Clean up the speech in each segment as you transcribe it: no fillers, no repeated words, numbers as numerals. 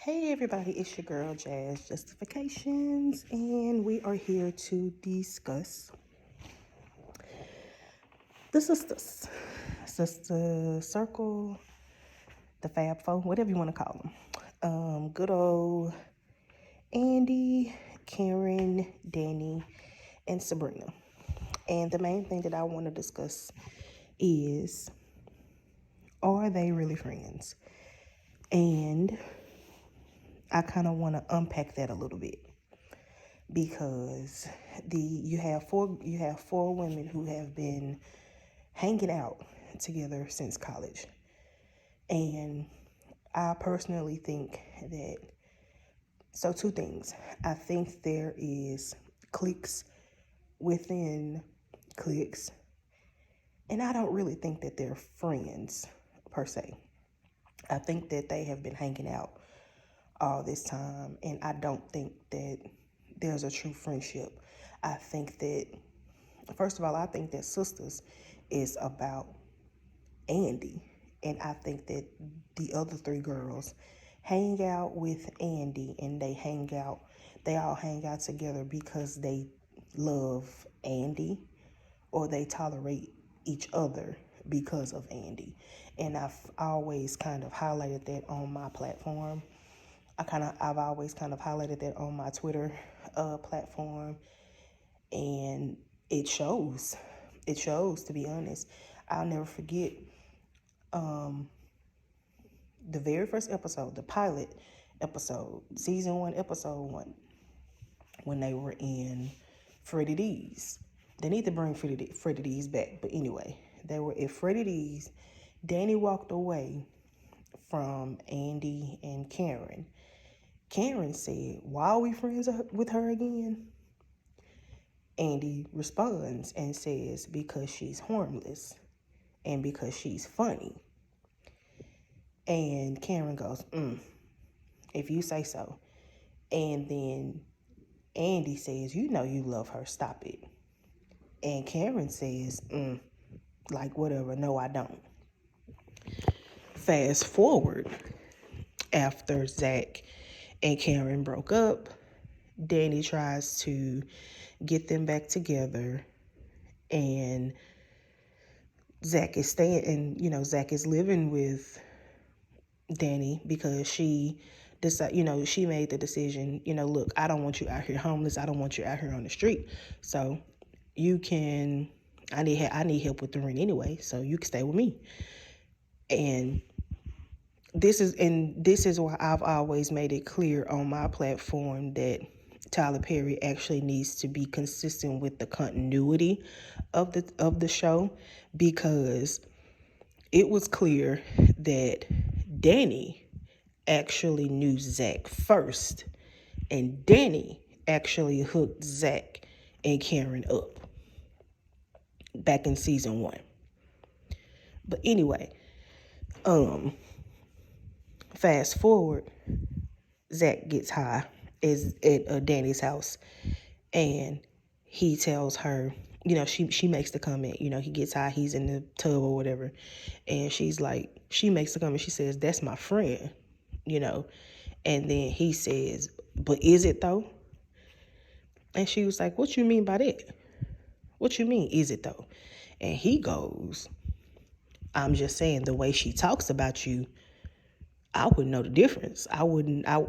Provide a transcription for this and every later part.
Hey everybody, it's your girl Jazz Justifications, and we are here to discuss the sisters. Sister Circle, the Fab Four, whatever you want to call them. Good old Andy, Karen, Danny, and Sabrina. And the main thing that I want to discuss is, are they really friends? And I kind of want to unpack that a little bit because you have four women who have been hanging out together since college. And I personally think that, so two things. I think there is cliques within cliques, and I don't really think that they're friends per se. I think that they have been hanging out all this time, and I don't think that there's a true friendship. I think that, first of all, I think that Sistas is about Andy, and I think that the other three girls hang out with Andy, and they all hang out together because they love Andy, or they tolerate each other because of Andy. And I've always kind of highlighted that on my platform. I've always kind of highlighted that on my Twitter platform, and it shows. It shows, to be honest. I'll never forget the very first episode, the pilot episode, season 1, episode 1, when they were in Freddie D's. They need to bring Freddie D's back, but anyway, they were at Freddie D's. Danny walked away from Andy and Karen. Karen said, "Why are we friends with her again?" Andy responds and says, "Because she's harmless and because she's funny." And Karen goes, "If you say so." And then Andy says, "You know you love her, stop it." And Karen says, like, whatever, no, I don't. Fast forward, after Zach and Karen broke up, Danny tries to get them back together, and Zach is Zach is living with Danny because she made the decision, look, I don't want you out here homeless. I don't want you out here on the street. So I need help with the rent anyway, so you can stay with me. And this is why I've always made it clear on my platform that Tyler Perry actually needs to be consistent with the continuity of the show, because it was clear that Danny actually knew Zach first, and Danny actually hooked Zach and Karen up back in season 1. But anyway, fast forward, Zach gets high at Danny's house, and he tells her, she makes the comment, he gets high, he's in the tub or whatever, and she makes the comment, she says, "That's my friend," and then he says, "But is it though?" And she was like, "What you mean by that? What you mean, is it though?" And he goes, "I'm just saying, the way she talks about you, I wouldn't know the difference. I wouldn't know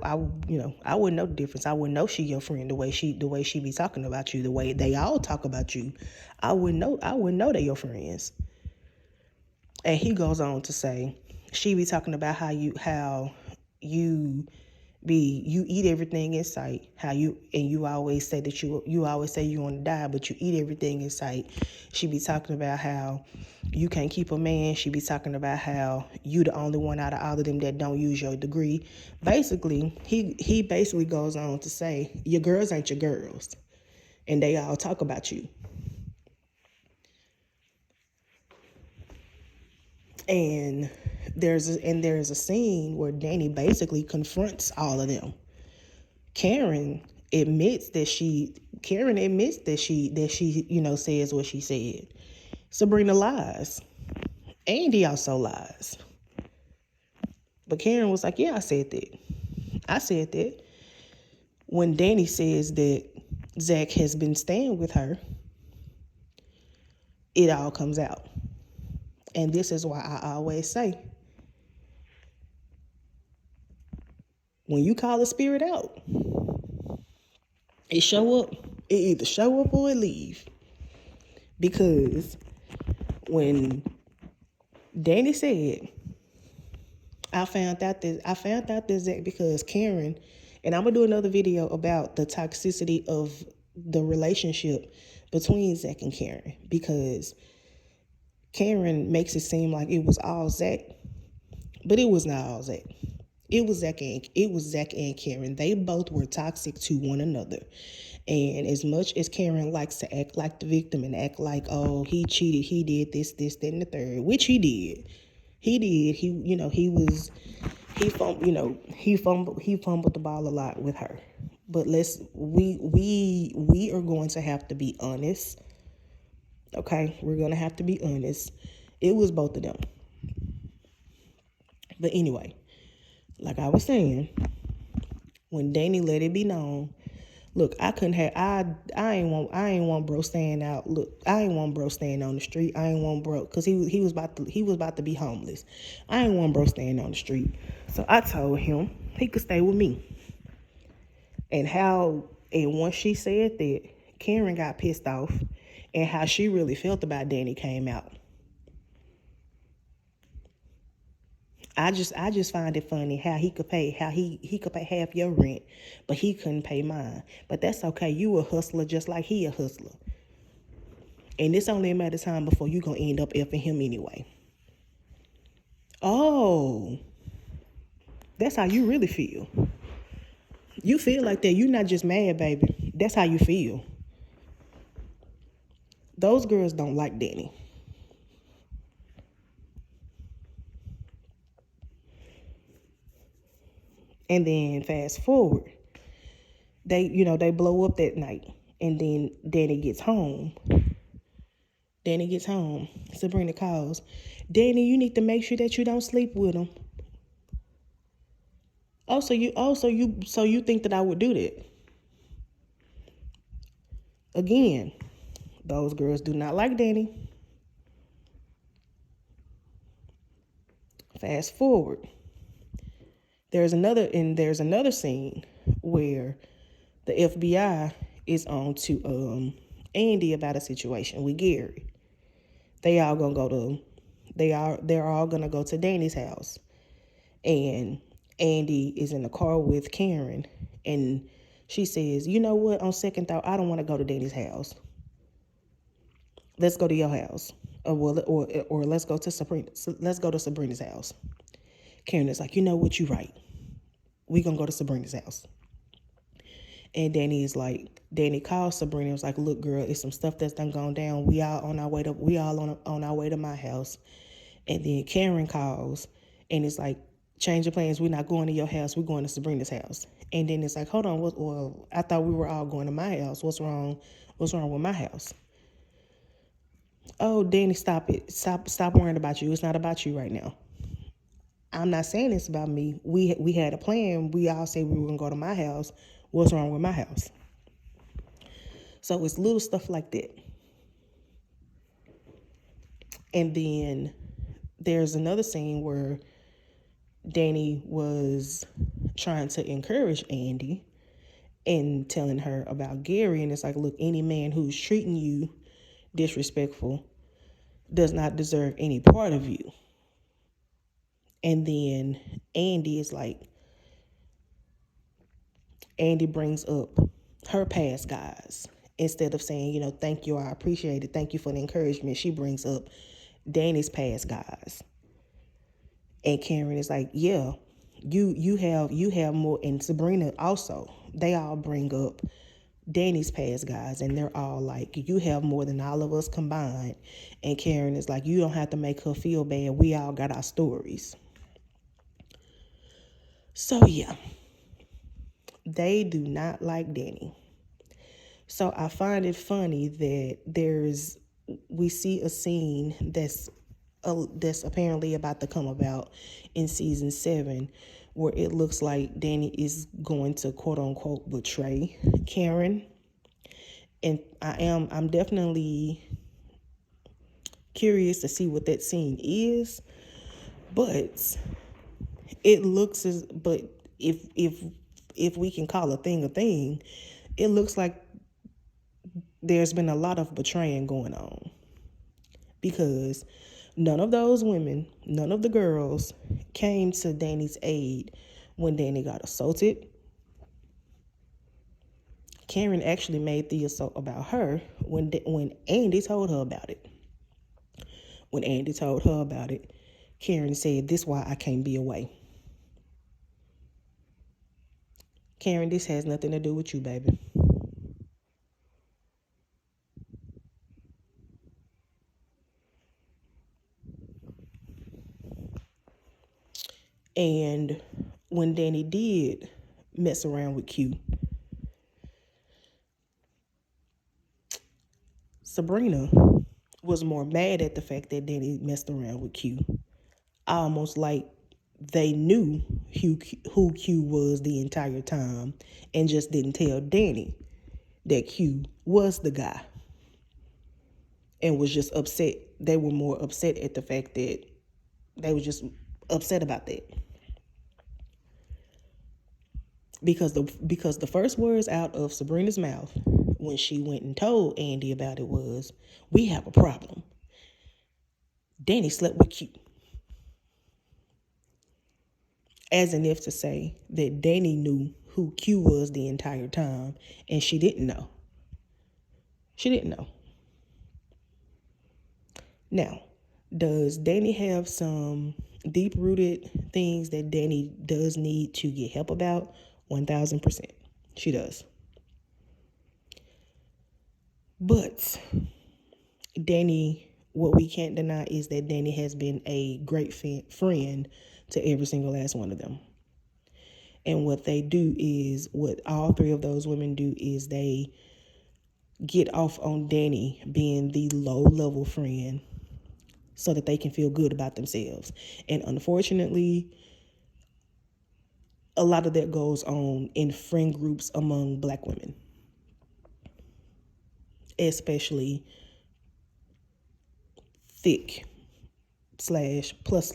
the difference. I wouldn't know she your friend the way she be talking about you, the way they all talk about you. I wouldn't know they your friends." And he goes on to say, she be talking about how you eat everything in sight, you always say that you always say you want to die, but you eat everything in sight. She be talking about how you can't keep a man. She be talking about how you the only one out of all of them that don't use your degree. Basically, he basically goes on to say, your girls ain't your girls, and they all talk about you. And there's a scene where Danny basically confronts all of them. Karen admits that she says what she said. Sabrina lies. Andy also lies. But Karen was like, "Yeah, I said that. I said that. When Danni says that Zach has been staying with her, it all comes out. And this is why I always say, when you call a spirit out, it show up. It either show up or it leave. Because when Danni said, I found out that Zach, because Karen, and I'm gonna do another video about the toxicity of the relationship between Zach and Karen, because Karen makes it seem like it was all Zach, but it was not all Zach. It was Zach and Karen. They both were toxic to one another. And as much as Karen likes to act like the victim and act like, oh, he cheated, he did this, that, and the third, which he did. He did. He fumbled the ball a lot with her. But we are going to have to be honest. Okay, we're gonna have to be honest. It was both of them. But anyway, like I was saying, when Danni let it be known, look, I ain't want bro staying out. Look, I ain't want bro staying on the street. I ain't want bro, because he was about to be homeless. I ain't want bro staying on the street. So I told him he could stay with me. And once she said that, Karen got pissed off, and how she really felt about Danni came out. I just find it funny how he could pay half your rent, but he couldn't pay mine. But that's okay. You a hustler just like he a hustler. And it's only a matter of time before you gonna end up effing him anyway. Oh, that's how you really feel. You feel like that. You're not just mad, baby. That's how you feel. Those girls don't like Danni. And then fast forward, they blow up that night, and then Danni gets home. Sabrina calls, Danni, you need to make sure that you don't sleep with him. So you think that I would do that? Again, those girls do not like Danni. Fast forward. There's another scene where the FBI is on to ANDI about a situation with Gary. They're all gonna go to Danny's house, and ANDI is in the car with Karen, and she says, "You know what? On second thought, I don't want to go to Danny's house. Let's go to your house, or let's go to Sabrina's house." Karen is like, "You know what? You're right. We gonna go to Sabrina's house." And Danni calls Sabrina and was like, "Look, girl, it's some stuff that's done gone down. We all on our way to my house." And then Karen calls and it's like, "Change of plans. We're not going to your house. We're going to Sabrina's house." And then it's like, "Hold on. I thought we were all going to my house. What's wrong? What's wrong with my house?" "Oh, Danni, stop it. Stop worrying about you. It's not about you right now. I'm not saying it's about me. We had a plan. We all said we were going to go to my house. What's wrong with my house?" So it's little stuff like that. And then there's another scene where Danni was trying to encourage ANDI and telling her about Gary. And it's like, look, any man who's treating you disrespectful does not deserve any part of you. And then ANDI brings up her past guys. Instead of saying, thank you, I appreciate it, thank you for the encouragement, she brings up Danny's past guys. And Karen is like, yeah, you have more. And Sabrina also, they all bring up Danny's past guys, and they're all like, you have more than all of us combined. And Karen is like, you don't have to make her feel bad. We all got our stories. So yeah, they do not like Danni. So I find it funny that we see a scene that's that's apparently about to come about in season 7, where it looks like Danni is going to quote unquote betray Karen. And I'm definitely curious to see what that scene is. But it looks as, but if we can call a thing, it looks like there's been a lot of betraying going on, because none of those women, none of the girls came to Danni's aid when Danni got assaulted. Karen actually made the assault about her when ANDI told her about it. When ANDI told her about it, Karen said, "This why I can't be away." Karen, this has nothing to do with you, baby. And when Danni did mess around with Q, Sabrina was more mad at the fact that Danni messed around with Q. Almost like they knew who Q was the entire time and just didn't tell Danni that Q was the guy, and was just upset. They were more upset at the fact that they were just upset about that. Because the first words out of Sabrina's mouth when she went and told ANDI about it was, "We have a problem. Danni slept with Q." As an if to say that Danni knew who Q was the entire time, and she didn't know. She didn't know. Now, does Danni have some deep-rooted things that Danni does need to get help about? 1,000%. She does. But Danni, what we can't deny is that Danni has been a great friend to every single last one of them. And what they do is, what all three of those women do is they get off on Danni being the low-level friend so that they can feel good about themselves. And unfortunately, a lot of that goes on in friend groups among Black women, especially thick / plus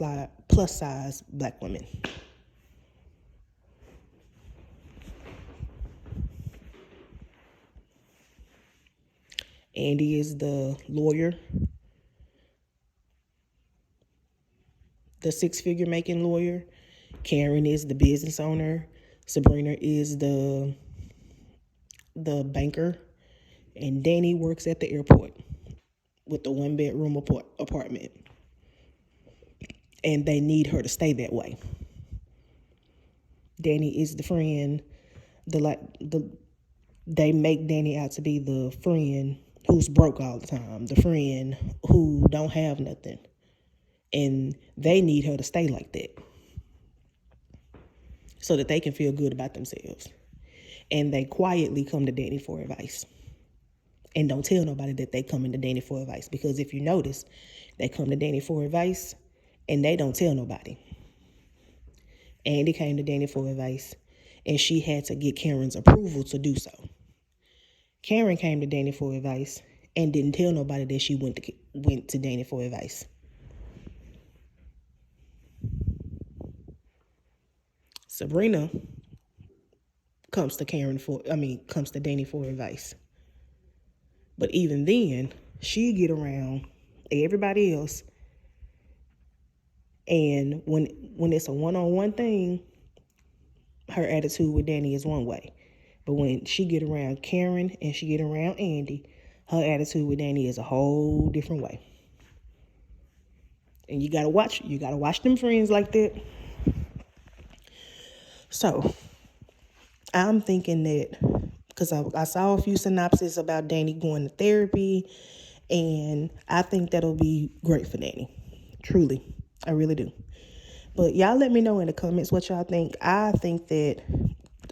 size Black women. ANDI is the lawyer, the six-figure making lawyer. Karen is the business owner. Sabrina is the banker. And Danni works at the airport with the 1-bedroom apartment. And they need her to stay that way. Danni is the friend. They make Danni out to be the friend who's broke all the time, the friend who don't have nothing. And they need her to stay like that so that they can feel good about themselves. And they quietly come to Danni for advice. And don't tell nobody that they come to Danni for advice, because if you notice, they come to Danni for advice and they don't tell nobody. ANDI came to Danni for advice, and she had to get Karen's approval to do so. Karen came to Danni for advice and didn't tell nobody that she went to Danni for advice. Sabrina comes to Danni for advice. But even then, she get around everybody else, and when it's a one-on-one thing, her attitude with Danni is one way. But when she get around Karen and she get around ANDI, her attitude with Danni is a whole different way. And you gotta watch them friends like that. So I'm thinking that, because I saw a few synopses about Danni going to therapy, and I think that'll be great for Danni. Truly, I really do. But y'all let me know in the comments what y'all think. I think that,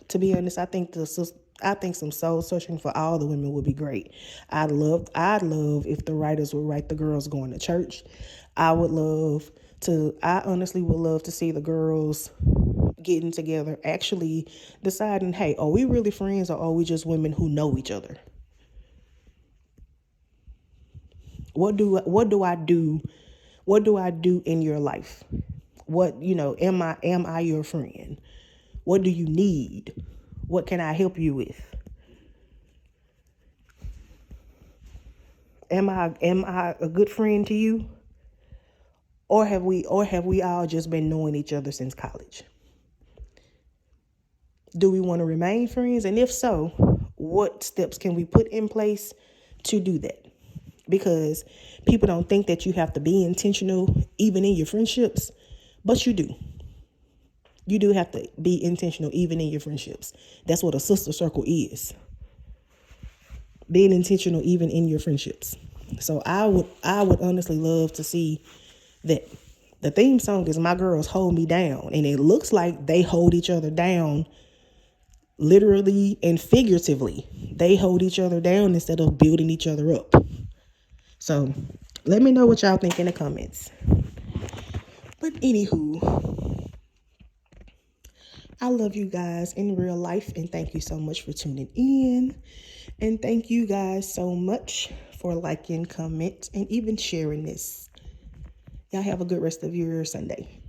to be honest, I think some soul searching for all the women would be great. I'd love if the writers would write the girls going to church. I honestly would love to see the girls getting together, actually deciding, hey, are we really friends or are we just women who know each other? What do I do? What do I do in your life? What, am I your friend? What do you need? What can I help you with? Am I a good friend to you? Or have we all just been knowing each other since college? Do we want to remain friends? And if so, what steps can we put in place to do that? Because people don't think that you have to be intentional even in your friendships, but you do. You do have to be intentional even in your friendships. That's what a sister circle is. Being intentional even in your friendships. So I would honestly love to see that. The theme song is My Girls Hold Me Down, and it looks like they hold each other down literally and figuratively. They hold each other down instead of building each other up. So let me know what y'all think in the comments. But anywho, I love you guys in real life, and thank you so much for tuning in. And thank you guys so much for liking, comment, and even sharing this. Y'all have a good rest of your Sunday.